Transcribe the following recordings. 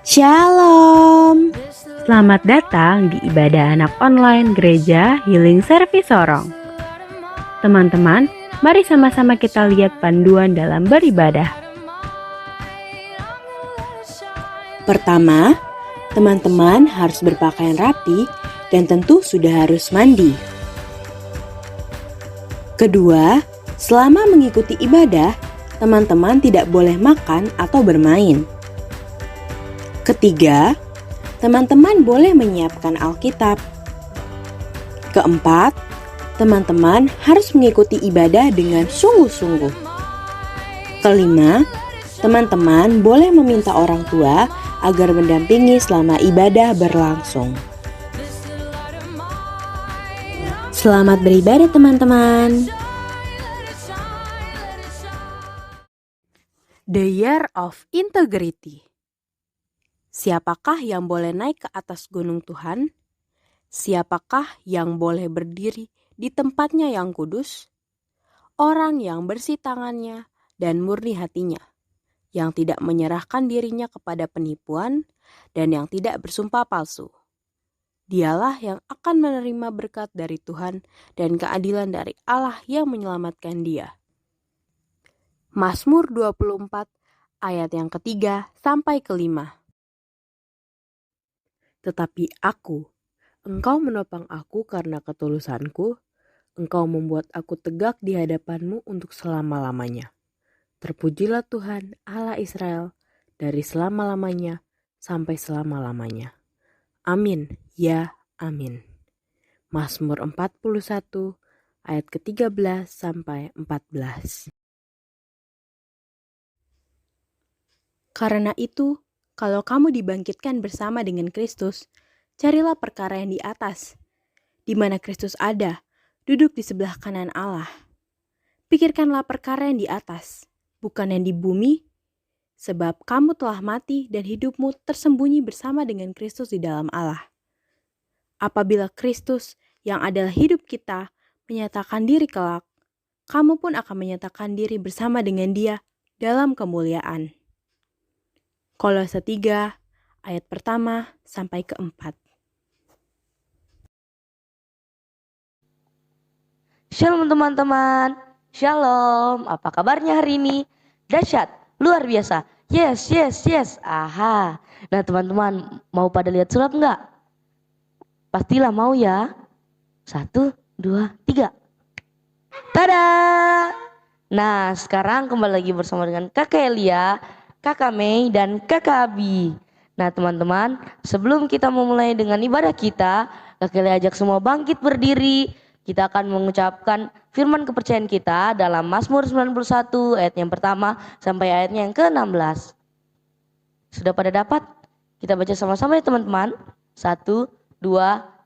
Shalom. Selamat datang di ibadah anak online Gereja Healing Service Sorong. Teman-teman, mari sama-sama kita lihat panduan dalam beribadah. Pertama, teman-teman harus berpakaian rapi dan tentu sudah harus mandi. Kedua, selama mengikuti ibadah, teman-teman tidak boleh makan atau bermain. Ketiga, teman-teman boleh menyiapkan Alkitab. Keempat, teman-teman harus mengikuti ibadah dengan sungguh-sungguh. Kelima, teman-teman boleh meminta orang tua agar mendampingi selama ibadah berlangsung. Selamat beribadah teman-teman. The Year of Integrity. Siapakah yang boleh naik ke atas gunung Tuhan? Siapakah yang boleh berdiri di tempatnya yang kudus? Orang yang bersih tangannya dan murni hatinya, yang tidak menyerahkan dirinya kepada penipuan dan yang tidak bersumpah palsu. Dialah yang akan menerima berkat dari Tuhan dan keadilan dari Allah yang menyelamatkan dia. Mazmur 24 ayat yang ketiga sampai kelima. Tetapi aku, Engkau menopang aku karena ketulusanku, Engkau membuat aku tegak di hadapanmu untuk selama-lamanya. Terpujilah Tuhan Allah Israel dari selama-lamanya sampai selama-lamanya. Amin, ya amin. Mazmur 41 ayat ke-13 sampai 14. Karena itu, kalau kamu dibangkitkan bersama dengan Kristus, carilah perkara yang di atas, di mana Kristus ada, duduk di sebelah kanan Allah. Pikirkanlah perkara yang di atas, bukan yang di bumi, sebab kamu telah mati dan hidupmu tersembunyi bersama dengan Kristus di dalam Allah. Apabila Kristus yang adalah hidup kita menyatakan diri kelak, kamu pun akan menyatakan diri bersama dengan Dia dalam kemuliaan. Kolose 3 ayat pertama sampai keempat. Shalom teman-teman, shalom, apa kabarnya hari ini? Dahsyat, luar biasa, yes, aha. Nah teman-teman, mau pada lihat sulap enggak? Pastilah mau ya. 1, 2, 3. Tada! Nah sekarang kembali lagi bersama dengan Kakak Elia, Kakak Mei, dan Kakak Abi. Nah teman-teman, sebelum kita memulai dengan ibadah kita, Kakak Elia ajak semua bangkit berdiri. Kita akan mengucapkan firman kepercayaan kita dalam Mazmur 91 ayat yang pertama sampai ayatnya yang ke-16. Sudah pada dapat? Kita baca sama-sama ya teman-teman. 1, 2,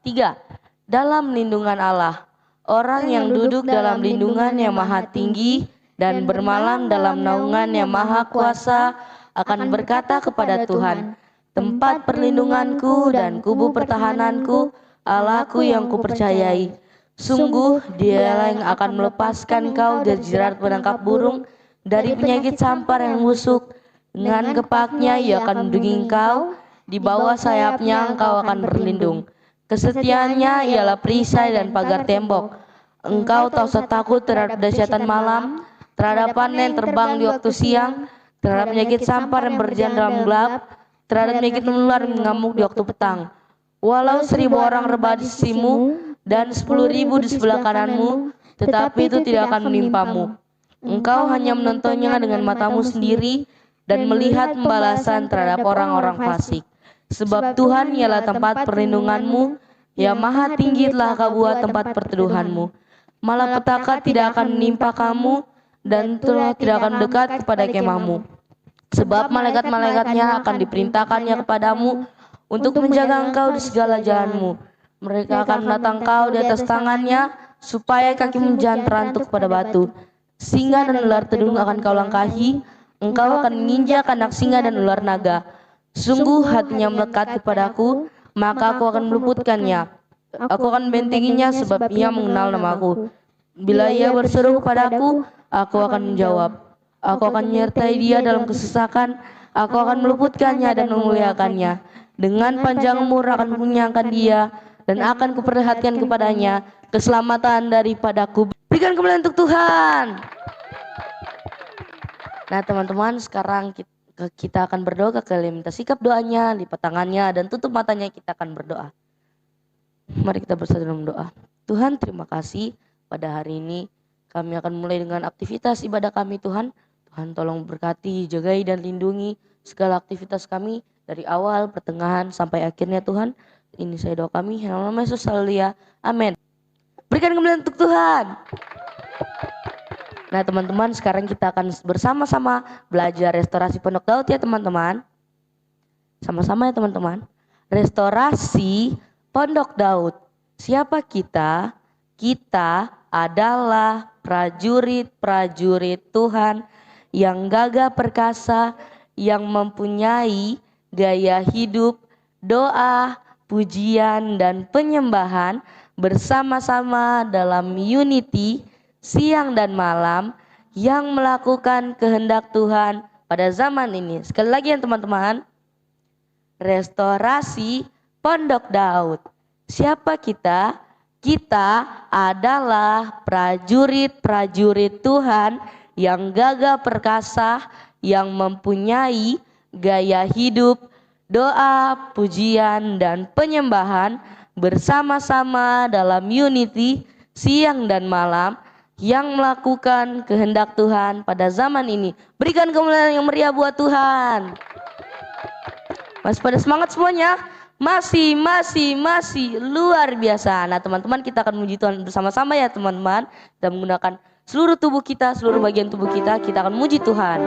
3. Dalam lindungan Allah, orang yang duduk dalam lindungan yang maha tinggi dan bermalam dalam naungan yang maha kuasa akan berkata kepada Tuhan, tempat perlindunganku dan kubu pertahananku, Allahku yang kupercayai. Sungguh dialah yang akan melepaskan kau dari jerat penangkap burung, dari penyakit sampar yang busuk. Dengan gepaknya ia akan melindungi engkau, di bawah sayapnya engkau akan berlindung. Kesetiaannya ialah perisai dan pagar tembok. Engkau tak usah takut terhadap dahsyatan malam, terhadap panen terbang di waktu siang, terhadap penyakit sampar yang berjalan dalam gelap, terhadap penyakit menular yang mengamuk di waktu petang. Walau 1000 orang rebah di sisimu dan 10.000 di sebelah kananmu, tetapi itu tidak akan menimpamu. Engkau hanya menontonnya dengan matamu sendiri dan melihat pembalasan terhadap orang-orang fasik. Sebab Tuhan ialah tempat perlindunganmu, ya maha tinggi telah kau buat tempat perteduhanmu. Malapetaka tidak akan menimpa kamu, dan Tuhan tidak akan dekat kepada kemahmu. Sebab malaikat-malaikatnya akan diperintahkannya kepadamu untuk menjaga engkau di segala jalanmu. Mereka akan menatang kau di atas tangannya, supaya kakimu jangan terantuk pada batu. Singa dan ular tedung akan kau langkahi, engkau akan menginjak anak singa dan ular naga. Sungguh hatinya melekat kepadaku, maka aku akan meluputkannya. Aku akan membentenginya sebab ia mengenal namaku. Bila ia berseru kepadaku, aku akan menjawab. Aku akan menyertai dia dalam kesesakan, Aku akan meluputkannya dan memuliakannya. Dengan panjang umur akan mengenyangkan dia, dan akan kuperlihatkan kepadanya keselamatan daripadaku. Berikan kemuliaan untuk Tuhan. Nah teman-teman, sekarang kita akan berdoa. Kalian minta sikap doanya, lipat tangannya, dan tutup matanya. Kita akan berdoa. Mari kita bersatu dalam doa. Tuhan, terima kasih pada hari ini. Kami akan mulai dengan aktivitas ibadah kami, Tuhan. Tuhan tolong berkati, jagai, dan lindungi segala aktivitas kami dari awal, pertengahan, sampai akhirnya, Tuhan. Ini saya doa kami, dalam nama Yesus, haleluya, amin. Berikan kemuliaan untuk Tuhan. Nah teman-teman, sekarang kita akan bersama-sama belajar restorasi Pondok Daud ya teman-teman. Sama-sama ya teman-teman. Restorasi Pondok Daud. Siapa kita? Kita adalah prajurit-prajurit Tuhan yang gagah perkasa, yang mempunyai gaya hidup, doa, pujian, dan penyembahan bersama-sama dalam unity siang dan malam, yang melakukan kehendak Tuhan pada zaman ini. Sekali lagi ya teman-teman, restorasi Pondok Daud. Siapa kita? Kita adalah prajurit-prajurit Tuhan yang gagah perkasa, yang mempunyai gaya hidup, doa, pujian, dan penyembahan bersama-sama dalam unity siang dan malam, yang melakukan kehendak Tuhan pada zaman ini. Berikan kemuliaan yang meriah buat Tuhan. Masih pada semangat semuanya? Masih luar biasa. Nah teman-teman, kita akan memuji Tuhan bersama-sama ya teman-teman. Kita menggunakan seluruh tubuh kita, seluruh bagian tubuh kita akan memuji Tuhan.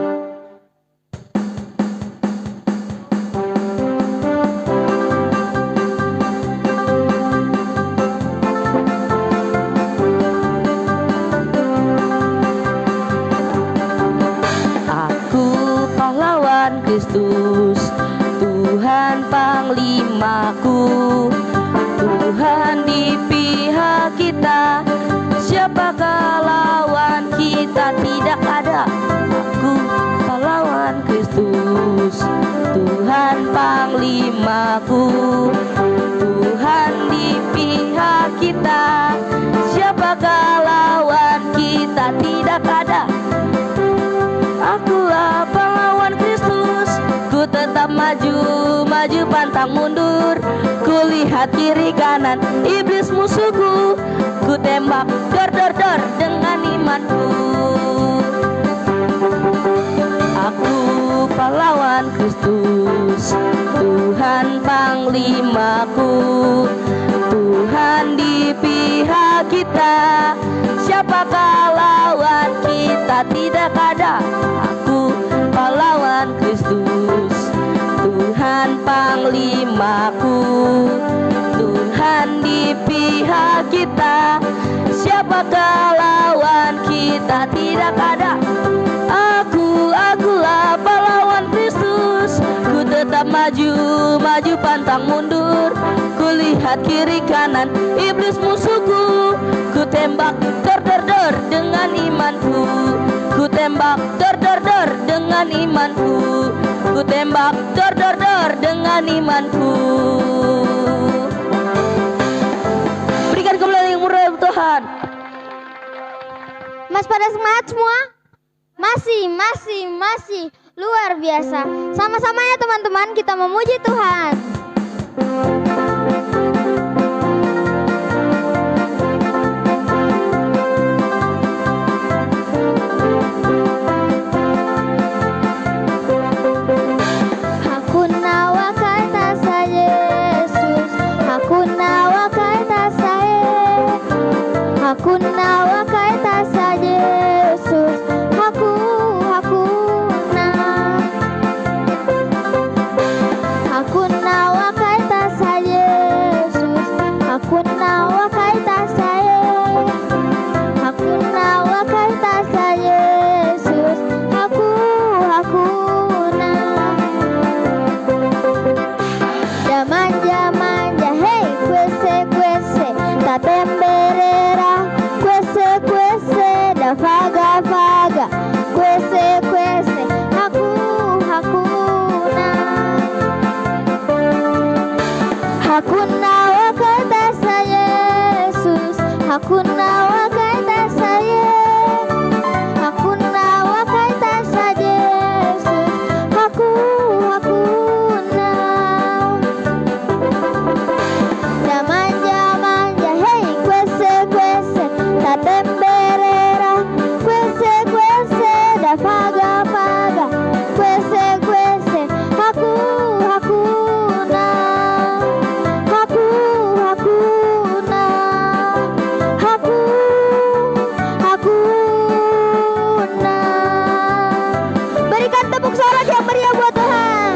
Kristus, Tuhan panglimaku, Tuhan di pihak kita, siapakah lawan kita? Tidak ada. Aku pahlawan Kristus, Tuhan panglimaku, Tuhan di pihak kita, siapakah lawan kita? Tidak ada. Akulah pahlawan Kristus, ku tetap maju pantang mundur. Kulihat kiri kanan iblis musuhku, ku tembak dor dengan imanku. Aku pahlawan Kristus, Tuhan panglimaku, Tuhan di pihak kita, siapakah lawan kita? Tidak ada. Aku pahlawan Kristus, Tuhan panglimaku, Tuhan di pihak kita, siapakah lawan kita? Tidak ada. Akulah pahlawan Kristus, ku tetap maju pantang mundur. Kulihat kiri kanan iblis musuhku, ku tembak dor dengan imanku. Ku tembak dor dengan imanku. Ku tembak dor dengan imanku. Berikan kemuliaan yang murah Tuhan. Mas pada semangat semua? Masih luar biasa. Sama-sama ya teman-teman, kita memuji Tuhan. Hakuna wakaita saye tepuk sorak yang meriah buat Tuhan.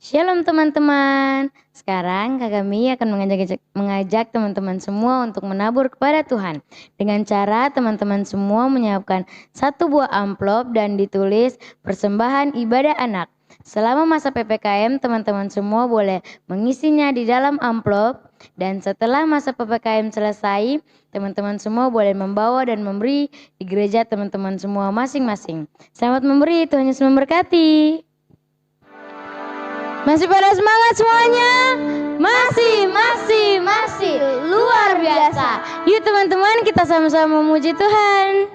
Shalom teman-teman. Sekarang Kakak Mi akan mengajak teman-teman semua untuk menabur kepada Tuhan. Dengan cara teman-teman semua menyiapkan satu buah amplop dan ditulis persembahan ibadah anak. Selama masa PPKM, teman-teman semua boleh mengisinya di dalam amplop. Dan setelah masa PPKM selesai, teman-teman semua boleh membawa dan memberi di gereja teman-teman semua masing-masing. Selamat memberi, Tuhan Yesus memberkati. Masih pada semangat semuanya? Masih luar biasa. Yuk teman-teman, kita sama-sama memuji Tuhan.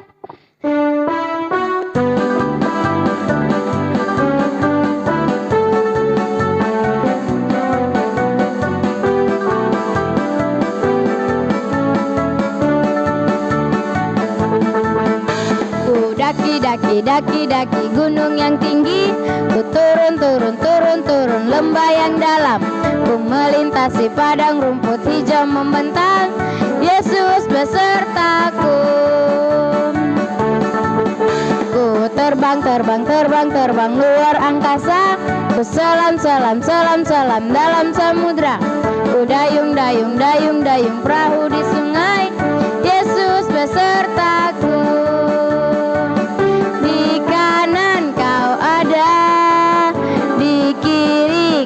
Daki gunung yang tinggi, ku turun lembah yang dalam, ku melintasi padang rumput hijau membentang, Yesus besertaku. Ku terbang luar angkasa, ku selam dalam samudra, ku dayung perahu di sungai, Yesus besertaku.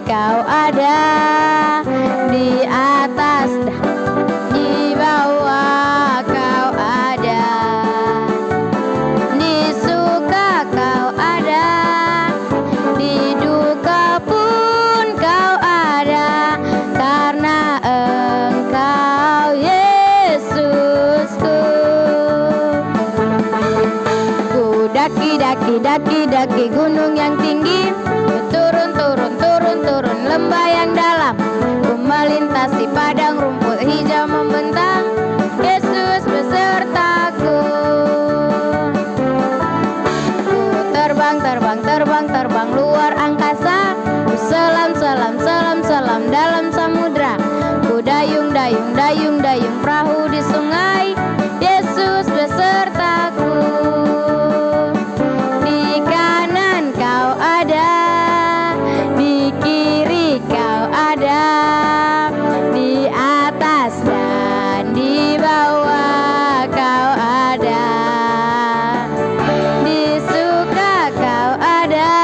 Kau ada di atas, di bawah kau ada, di suka kau ada, di duka pun kau ada, karena Engkau Yesusku. Ku daki gunung yang tinggi, turun lembah yang dalam, ku melintasi padang rumput hijau membentang, Yesus besertaku. Ku terbang luar angkasa, ku selam dalam samudra, ku dayung perahu di sungai, Yesus besertaku. Di kanan kau ada, di kiri kau ada, di atas dan di bawah kau ada, di suka kau ada,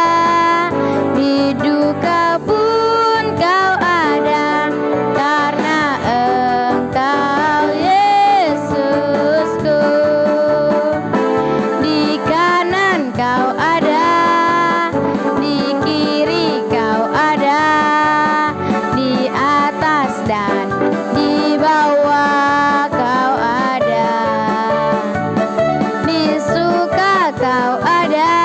di duka pun kau ada, karena Engkau Yesusku. Di kanan kau ada, di kiri kau ada, di atas dan di bawah kau ada, di suka kau ada,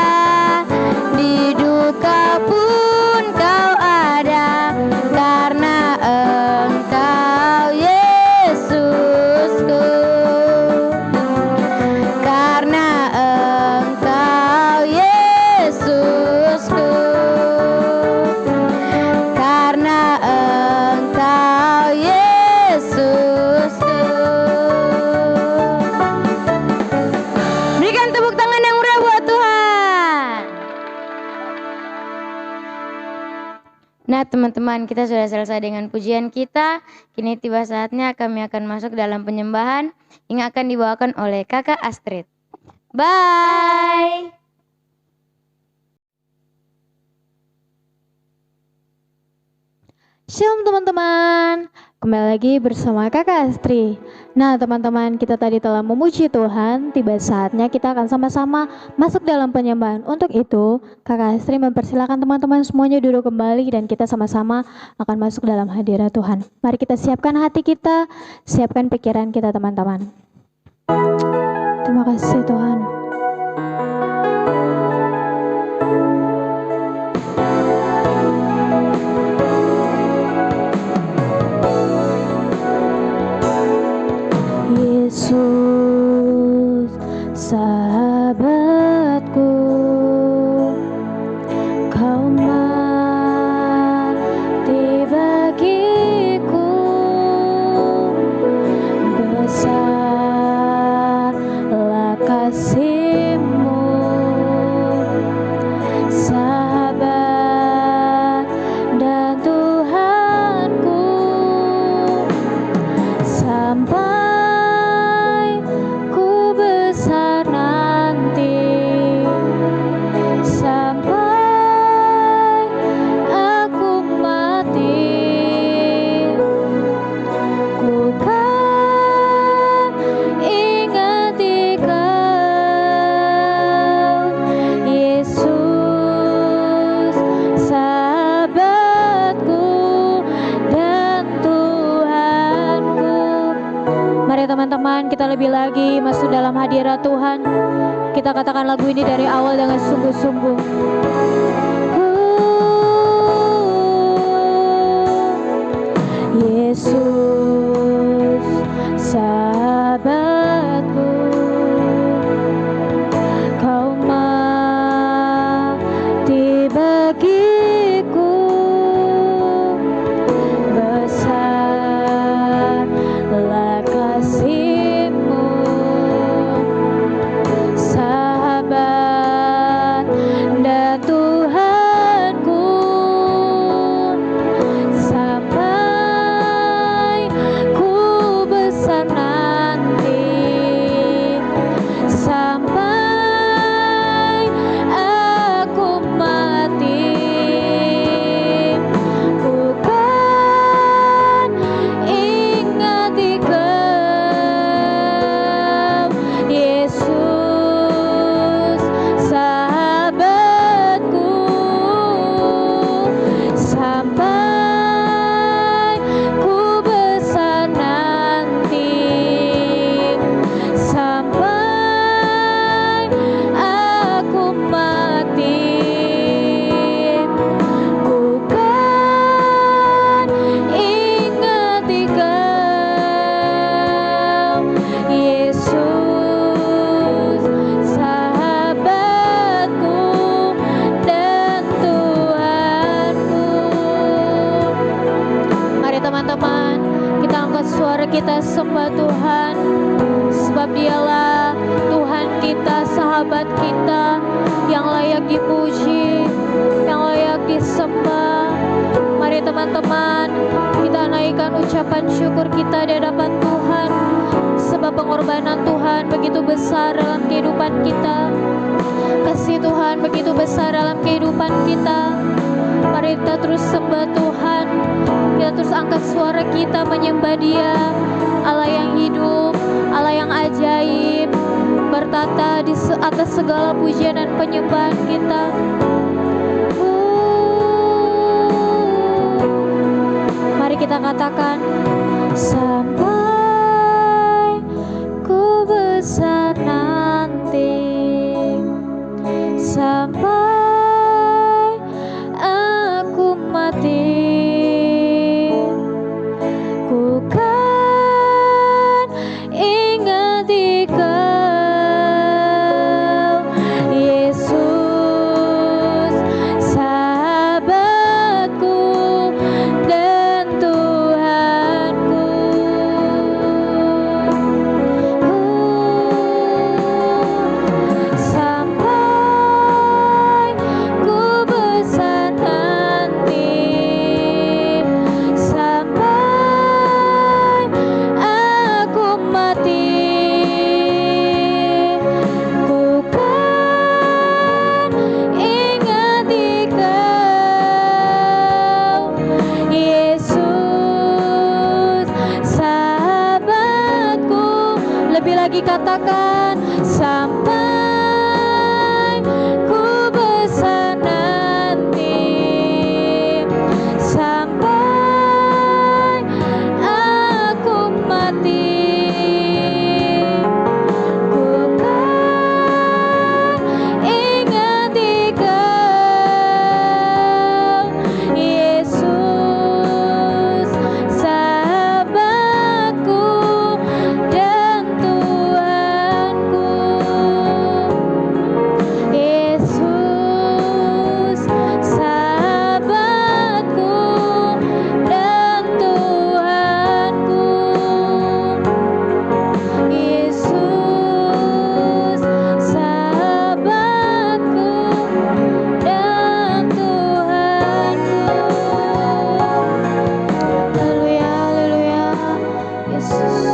di duka pun kau ada, karena Engkau Yesusku, karena Engkau Yesusku, karena Engkau Yesusku. Berikan tepuk tangan yang meriah buat Tuhan. Nah teman-teman, kita sudah selesai dengan pujian kita. Kini tiba saatnya kami akan masuk dalam penyembahan yang akan dibawakan oleh Kakak Astrid. Bye. Shalom teman-teman, kembali lagi bersama Kakak Astri. Nah teman-teman, kita tadi telah memuji Tuhan, tiba saatnya kita akan sama-sama masuk dalam penyembahan. Untuk itu, Kakak Astri mempersilahkan teman-teman semuanya duduk kembali dan kita sama-sama akan masuk dalam hadirat Tuhan. Mari kita siapkan hati kita, siapkan pikiran kita teman-teman. Terima kasih Tuhan. Yesus, sahabatku, kau mati bagiku, besarlah kasih kita lebih lagi masuk dalam hadirat Tuhan. Kita katakan lagu ini dari awal dengan sungguh-sungguh. Yesus, sahabatku, kau mati bagiku, besarlah kasih-Mu, sahabat dan Tuhanku, sampai ku besar nanti, sampai aku mati, ku kan ingat Engkau, Yesus, sahabatku, sampai ku besar nanti, sampai aku mati, ku kan ingat Engkau, Yesus, sahabatku dan Tuhanku. Mari teman-teman, kita angkat suara kita sembah Tuhan, sebab Dialah Tuhan kita, sahabat kita yang layak dipuji, yang layak disembah. Mari teman-teman, kita naikkan ucapan syukur kita di hadapan Tuhan, sebab pengorbanan Tuhan begitu besar dalam kehidupan kita. Kasih Tuhan begitu besar dalam kehidupan kita. Mari kita terus sembah Tuhan, kita terus angkat suara kita menyembah Dia, Allah yang hidup, Allah yang ajaib, bertata di atas segala pujian dan penyembahan kita. Mari kita katakan, sampai ku besar nanti, sampai aku mati, ku kan ingat Engkau, Yesus, sahabatku dan Tuhanku. Sampai ku besar nanti, sampai aku mati, ku kan ingat Engkau, Yesus, sahabatku. Lebih lagi katakan, sampai ku besar nanti, sampai aku mati, ku kan ingat Engkau, Yesus, sahabatku dan Tuhanku, Yesus, sahabatku dan Tuhanku, Yesus, sahabatku dan Tuhanku. Haleluya, haleluya, Yesus.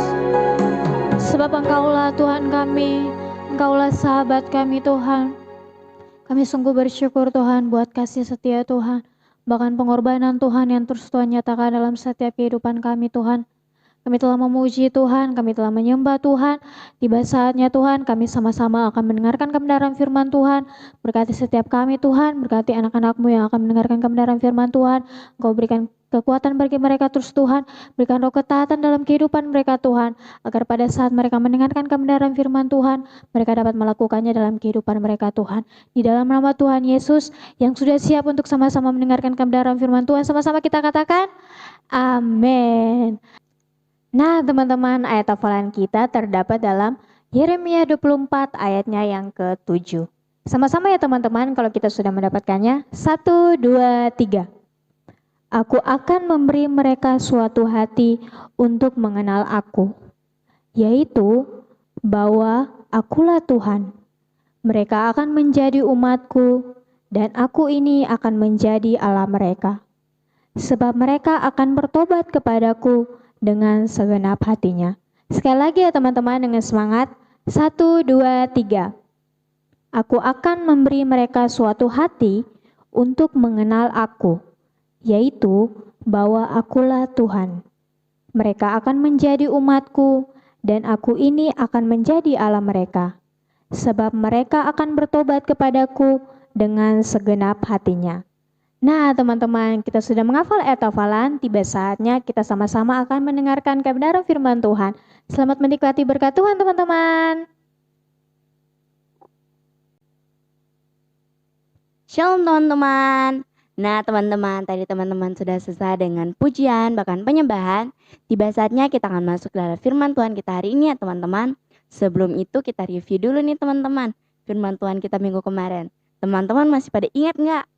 Sebab Engkaulah Tuhan kami, Engkaulah sahabat kami Tuhan. Kami sungguh bersyukur Tuhan buat kasih setia Tuhan, bahkan pengorbanan Tuhan yang terus Tuhan nyatakan dalam setiap kehidupan kami Tuhan. Kami telah memuji Tuhan, kami telah menyembah Tuhan. Tiba saatnya Tuhan, kami sama-sama akan mendengarkan kebenaran firman Tuhan. Berkati setiap kami Tuhan, berkati anak-anak-Mu yang akan mendengarkan kebenaran firman Tuhan. Engkau berikan kekuatan bagi mereka terus Tuhan. Berikan roh ketaatan dalam kehidupan mereka Tuhan, agar pada saat mereka mendengarkan kebenaran firman Tuhan, mereka dapat melakukannya dalam kehidupan mereka Tuhan. Di dalam nama Tuhan Yesus yang sudah siap untuk sama-sama mendengarkan kebenaran firman Tuhan, sama-sama kita katakan, amin. Nah teman-teman, ayat hafalan kita terdapat dalam Yeremia 24 ayatnya yang ke-7. Sama-sama ya teman-teman, kalau kita sudah mendapatkannya. 1, 2, 3. Aku akan memberi mereka suatu hati untuk mengenal aku, yaitu bahwa akulah Tuhan. Mereka akan menjadi umatku, dan aku ini akan menjadi Allah mereka. Sebab mereka akan bertobat kepadaku dengan segenap hatinya. Sekali lagi ya teman-teman dengan semangat. 1, 2, 3. Aku akan memberi mereka suatu hati untuk mengenal aku, yaitu bahwa akulah Tuhan. Mereka akan menjadi umatku, dan aku ini akan menjadi Allah mereka. Sebab mereka akan bertobat kepadaku dengan segenap hatinya. Nah teman-teman, kita sudah menghafal ayat hafalan, tiba saatnya kita sama-sama akan mendengarkan kebenaran firman Tuhan. Selamat menikmati berkat Tuhan teman-teman. Shalom teman-teman. Nah teman-teman, tadi teman-teman sudah selesai dengan pujian bahkan penyembahan. Tiba saatnya kita akan masuk dalam firman Tuhan kita hari ini ya teman-teman. Sebelum itu kita review dulu nih teman-teman, firman Tuhan kita minggu kemarin. Teman-teman masih pada ingat nggak?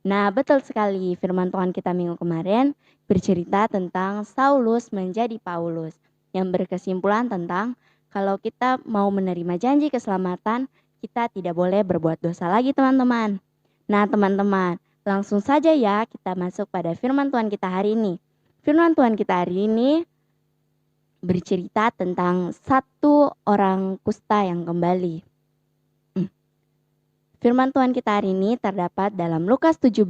Nah betul sekali, firman Tuhan kita minggu kemarin bercerita tentang Saulus menjadi Paulus, yang berkesimpulan tentang kalau kita mau menerima janji keselamatan, kita tidak boleh berbuat dosa lagi teman-teman. Nah teman-teman, langsung saja ya kita masuk pada firman Tuhan kita hari ini. Firman Tuhan kita hari ini bercerita tentang satu orang kusta yang kembali. Firman Tuhan kita hari ini terdapat dalam Lukas 17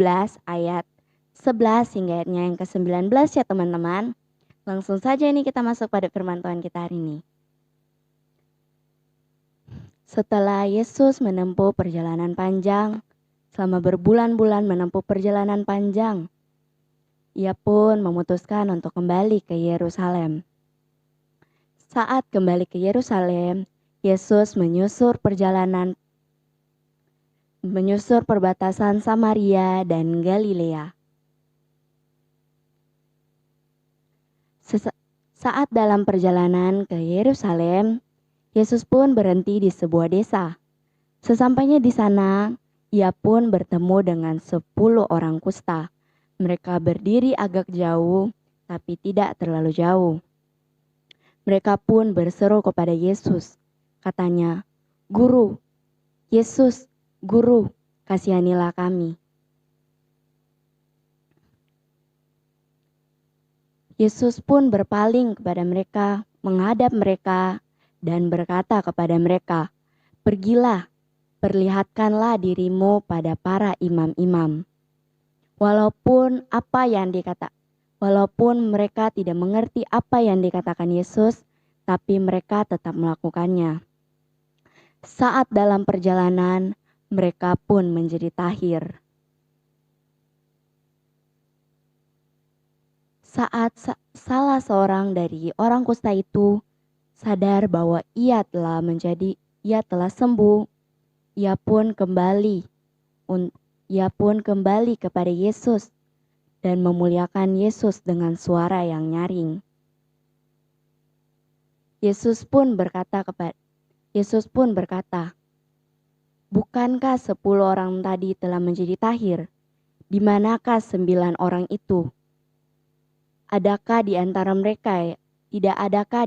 ayat 11 hingga ayatnya yang ke-19 ya teman-teman. Langsung saja nih kita masuk pada firman Tuhan kita hari ini. Setelah Yesus menempuh perjalanan panjang, selama berbulan-bulan menempuh perjalanan panjang, ia pun memutuskan untuk kembali ke Yerusalem. Saat kembali ke Yerusalem, Yesus menyusur perbatasan Samaria dan Galilea. Saat dalam perjalanan ke Yerusalem, Yesus pun berhenti di sebuah desa. Sesampainya di sana, ia pun bertemu dengan 10 orang kusta. Mereka berdiri agak jauh, tapi tidak terlalu jauh. Mereka pun berseru kepada Yesus. Katanya, "Guru, Yesus, Guru, kasihanilah kami." Yesus pun berpaling kepada mereka, menghadap mereka, dan berkata kepada mereka, "Pergilah, perlihatkanlah dirimu pada para imam-imam." Walaupun mereka tidak mengerti apa yang dikatakan Yesus, tapi mereka tetap melakukannya. Saat dalam perjalanan, mereka pun menjadi tahir. Saat salah seorang dari orang kusta itu sadar bahwa ia telah sembuh, ia pun kembali kepada Yesus dan memuliakan Yesus dengan suara yang nyaring. Yesus pun berkata, "Bukankah 10 orang tadi telah menjadi tahir? Di manakah 9 orang itu? Tidak adakah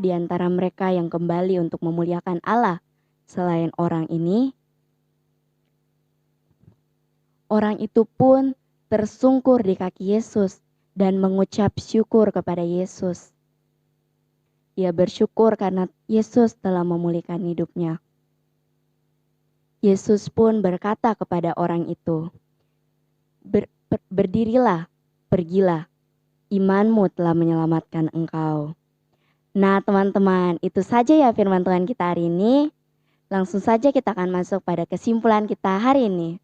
di antara mereka yang kembali untuk memuliakan Allah selain orang ini?" Orang itu pun tersungkur di kaki Yesus dan mengucap syukur kepada Yesus. Ia bersyukur karena Yesus telah memulihkan hidupnya. Yesus pun berkata kepada orang itu, "Berdirilah, pergilah, imanmu telah menyelamatkan engkau." Nah teman-teman, itu saja ya firman Tuhan kita hari ini. Langsung saja kita akan masuk pada kesimpulan kita hari ini.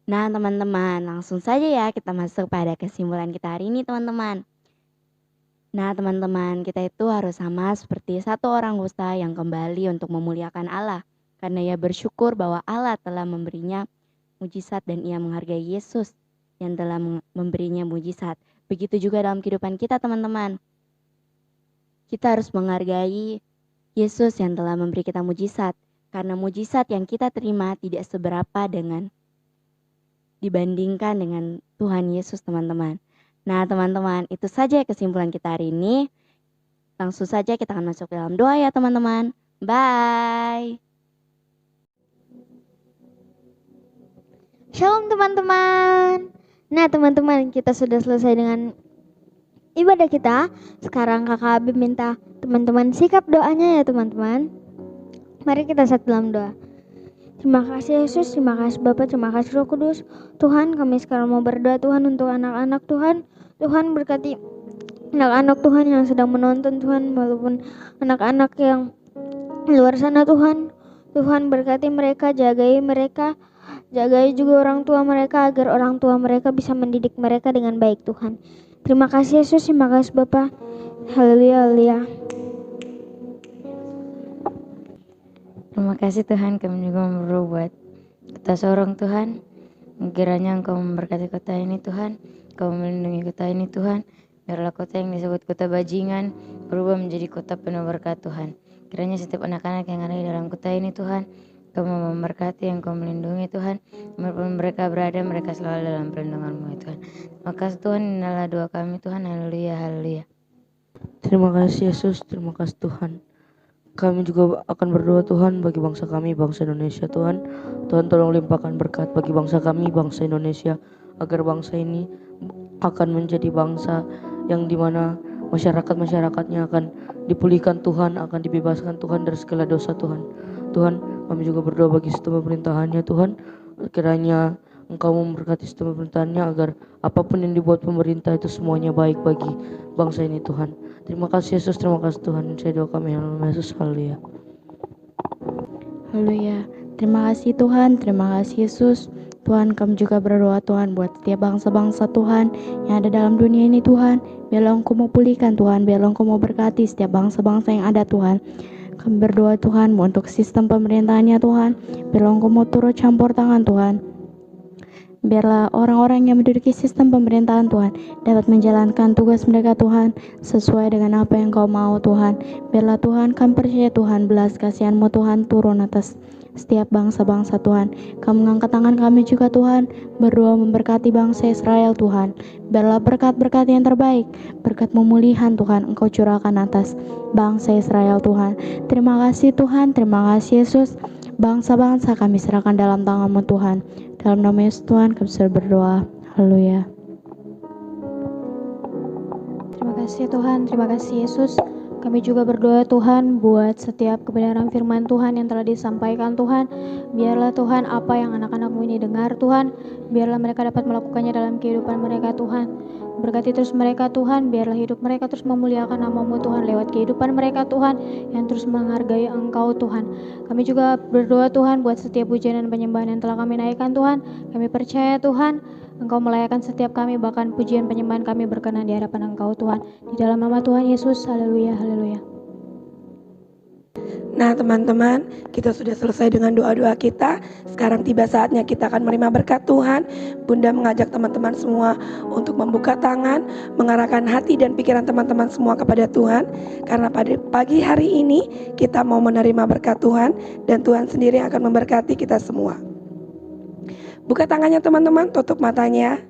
Nah teman-teman, langsung saja ya kita masuk pada kesimpulan kita hari ini teman-teman. Nah teman-teman, kita itu harus sama seperti satu orang dusta yang kembali untuk memuliakan Allah. Karena ia bersyukur bahwa Allah telah memberinya mujizat dan ia menghargai Yesus yang telah memberinya mujizat. Begitu juga dalam kehidupan kita teman-teman. Kita harus menghargai Yesus yang telah memberi kita mujizat. Karena mujizat yang kita terima tidak seberapa dibandingkan dengan Tuhan Yesus teman-teman. Nah teman-teman, itu saja kesimpulan kita hari ini. Langsung saja kita akan masuk dalam doa ya teman-teman. Bye. Shalom teman-teman. Nah teman-teman, kita sudah selesai dengan ibadah kita. Sekarang kakak Abi minta teman-teman sikap doanya ya teman-teman. Mari kita satu dalam doa. Terima kasih Yesus, terima kasih Bapa, terima kasih Roh Kudus. Tuhan, kami sekarang mau berdoa Tuhan untuk anak-anak Tuhan. Tuhan berkati anak-anak Tuhan yang sedang menonton Tuhan, walaupun anak-anak yang luar sana Tuhan. Tuhan berkati mereka, jagai juga orang tua mereka agar orang tua mereka bisa mendidik mereka dengan baik Tuhan. Terima kasih Yesus, terima kasih Bapa. Haleluya, haleluya. Terima kasih Tuhan, kami juga berdoa buat kota Sorong Tuhan. Kiranya Engkau memberkati kota ini Tuhan, Engkau melindungi kota ini Tuhan. Biarlah kota yang disebut kota bajingan berubah menjadi kota penuh berkat Tuhan. Kiranya setiap anak-anak yang ada di dalam kota ini Tuhan, Engkau memberkati, Engkau melindungi Tuhan. Dimanapun mereka berada, mereka selalu dalam perlindungan-Mu ya Tuhan. Terima kasih Tuhan, inilah doa kami Tuhan. Haleluya, haleluya. Terima kasih Yesus, terima kasih Tuhan. Kami juga akan berdoa Tuhan bagi bangsa kami, bangsa Indonesia Tuhan. Tuhan tolong limpahkan berkat bagi bangsa kami, bangsa Indonesia, agar bangsa ini akan menjadi bangsa yang dimana masyarakat-masyarakatnya akan dipulihkan Tuhan, akan dibebaskan Tuhan dari segala dosa Tuhan. Tuhan, kami juga berdoa bagi sistem pemerintahannya Tuhan. Kiranya Engkau memberkati sistem pemerintahannya agar apapun yang dibuat pemerintah itu semuanya baik bagi bangsa ini Tuhan. Terima kasih Yesus, terima kasih Tuhan. Saya doa kami dalam nama Yesus. Haleluya. Haleluya. Terima kasih Tuhan, terima kasih Yesus. Tuhan, kami juga berdoa Tuhan buat setiap bangsa-bangsa Tuhan yang ada dalam dunia ini Tuhan. Biarlah Engkau mau pulihkan Tuhan, biarlah Engkau mau berkati setiap bangsa-bangsa yang ada Tuhan. Kami berdoa Tuhan untuk sistem pemerintahannya Tuhan. Biarlah Engkau mau turut campur tangan Tuhan. Biarlah orang-orang yang menduduki sistem pemerintahan Tuhan dapat menjalankan tugas mereka Tuhan sesuai dengan apa yang Kau mau Tuhan. Biarlah Tuhan, kami percaya Tuhan, belas kasihan-Mu Tuhan turun atas setiap bangsa-bangsa Tuhan. Kami mengangkat tangan kami juga Tuhan, berdoa memberkati bangsa Israel Tuhan. Biarlah berkat-berkat yang terbaik, berkat pemulihan Tuhan Engkau curahkan atas bangsa Israel Tuhan. Terima kasih Tuhan, terima kasih Yesus. Bangsa-bangsa kami serahkan dalam tangan-Mu Tuhan. Dalam nama Yesus Tuhan kami sudah berdoa. Haleluya. Terima kasih Tuhan, terima kasih Yesus. Kami juga berdoa Tuhan buat setiap kebenaran firman Tuhan yang telah disampaikan Tuhan. Biarlah Tuhan apa yang anak-anak-Mu ini dengar Tuhan, biarlah mereka dapat melakukannya dalam kehidupan mereka Tuhan. Berkati terus mereka Tuhan, biarlah hidup mereka terus memuliakan nama-Mu Tuhan lewat kehidupan mereka Tuhan yang terus menghargai Engkau Tuhan. Kami juga berdoa Tuhan buat setiap pujian dan penyembahan yang telah kami naikkan Tuhan. Kami percaya Tuhan Engkau melayakan setiap kami, bahkan pujian penyembahan kami berkenan di hadapan Engkau Tuhan. Di dalam nama Tuhan Yesus, haleluya, haleluya. Nah teman-teman, kita sudah selesai dengan doa-doa kita. Sekarang tiba saatnya kita akan menerima berkat Tuhan. Bunda mengajak teman-teman semua untuk membuka tangan, mengarahkan hati dan pikiran teman-teman semua kepada Tuhan. Karena pada pagi hari ini kita mau menerima berkat Tuhan, dan Tuhan sendiri akan memberkati kita semua. Buka tangannya teman-teman, tutup matanya.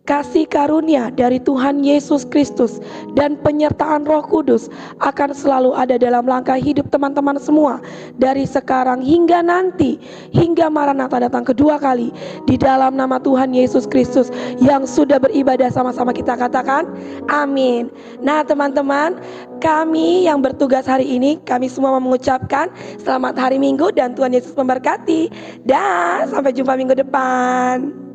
Kasih karunia dari Tuhan Yesus Kristus dan penyertaan Roh Kudus akan selalu ada dalam langkah hidup teman-teman semua dari sekarang hingga nanti, hingga Maranatha datang kedua kali. Di dalam nama Tuhan Yesus Kristus yang sudah beribadah sama-sama kita katakan amin. Nah teman-teman, kami yang bertugas hari ini, kami semua mengucapkan selamat hari Minggu dan Tuhan Yesus memberkati. Dan sampai jumpa minggu depan.